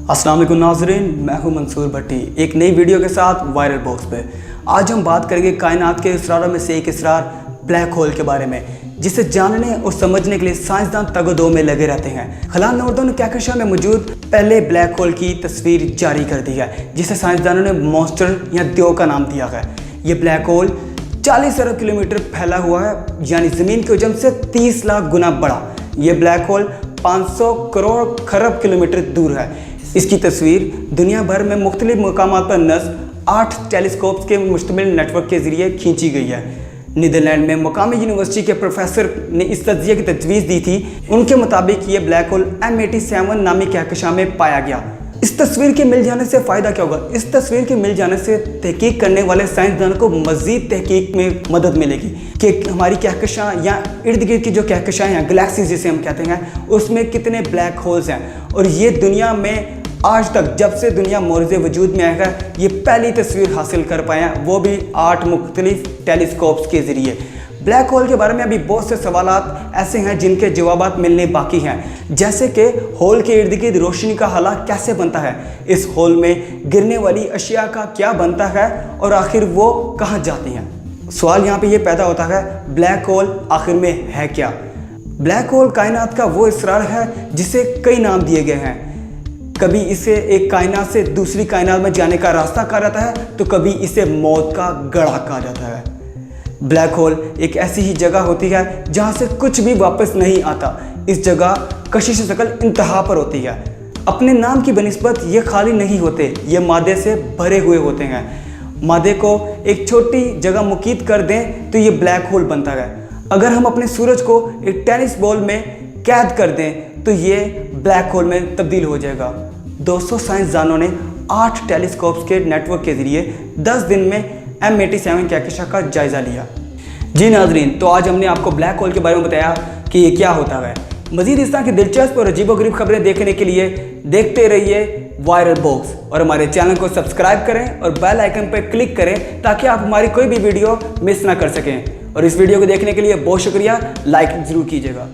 अस्सलाम वालेकुम नाज़रीन, मैं हूं मंसूर भट्टी एक नई वीडियो के साथ वायरल बॉक्स पे। आज हम बात करेंगे कायनात के इसरारों में से एक इसरार ब्लैक होल के बारे में, जिसे जानने और समझने के लिए साइंसदान तगदो में लगे रहते हैं। खला नॉर्दर्न कहकशां में मौजूद पहले ब्लैक होल की तस्वीर जारी कर दी है, जिसे साइंसदानों ने मॉन्स्टर या देव का नाम दिया है। ये ब्लैक होल 40 अरब किलोमीटर फैला हुआ है, यानी ज़मीन के वजन से 30 लाख गुना बड़ा। ये ब्लैक होल 500 करोड़ खरब किलोमीटर दूर है। इसकी तस्वीर दुनिया भर में मुख्तलिफ मकामात पर नस्ब 8 टेलीस्कोप्स के मुश्तमिल नेटवर्क के ज़रिए खींची गई है। नीदरलैंड में मुकामी यूनिवर्सिटी के प्रोफेसर ने इस तज्ज़िये की तजवीज़ दी थी। उनके मुताबिक ये ब्लैक होल M87 नामी कहकशां में पाया गया। इस तस्वीर के मिल जाने से फ़ायदा क्या होगा? इस तस्वीर के मिल जाने से तहकीक करने वाले साइंसदानों को मज़ीद तहकीक में मदद मिलेगी कि हमारी कहकशां या इर्द गिर्द की जो कहकशां हैं, गैलेक्सीज जिसे हम कहते हैं, उसमें कितने ब्लैक होल्स हैं। और ये दुनिया में आज तक जब से दुनिया मोर्ज़े वजूद में आएगा, ये पहली तस्वीर हासिल कर पाए हैं, वो भी 8 मुख्तलिफ टेलीस्कोप्स के ज़रिए। ब्लैक होल के बारे में अभी बहुत से सवालात ऐसे हैं जिनके जवाबात मिलने बाकी हैं, जैसे कि होल के इर्द गिर्द रोशनी का हला कैसे बनता है, इस होल में गिरने वाली अशिया का क्या बनता है और आखिर वो कहाँ जाती हैं। सवाल यहाँ पे ये पैदा होता है, ब्लैक होल आखिर में है क्या? ब्लैक होल कायनात का वो इसरार है जिसे कई नाम दिए गए हैं। कभी इसे एक कायनात से दूसरी कायनात में जाने का रास्ता कहा जाता है, तो कभी इसे मौत का गड़ा कहा जाता है। ब्लैक होल एक ऐसी ही जगह होती है जहां से कुछ भी वापस नहीं आता। इस जगह कशिश शकल इंतहा पर होती है। अपने नाम की बनिस्बत ये खाली नहीं होते, ये मादे से भरे हुए होते हैं। मादे को एक छोटी जगह मुकीद कर दें तो ये ब्लैक होल बनता है। अगर हम अपने सूरज को एक टेनिस बॉल में कैद कर दें तो ये ब्लैक होल में तब्दील हो जाएगा। 200 साइंसदानों ने 8 टेलीस्कोप्स के नेटवर्क के ज़रिए 10 दिन में M87 कहकशां का जायज़ा लिया। जी नाजरीन, तो आज हमने आपको ब्लैक होल के बारे में बताया कि ये क्या होता है। मज़ीद इस तरह की दिलचस्प और अजीबोगरीब खबरें देखने के लिए देखते रहिए वायरल बॉक्स और हमारे चैनल को सब्सक्राइब करें और बेल आइकन पर क्लिक करें ताकि आप हमारी कोई भी वीडियो मिस ना कर सकें। और इस वीडियो को देखने के लिए बहुत शुक्रिया, लाइक ज़रूर कीजिएगा।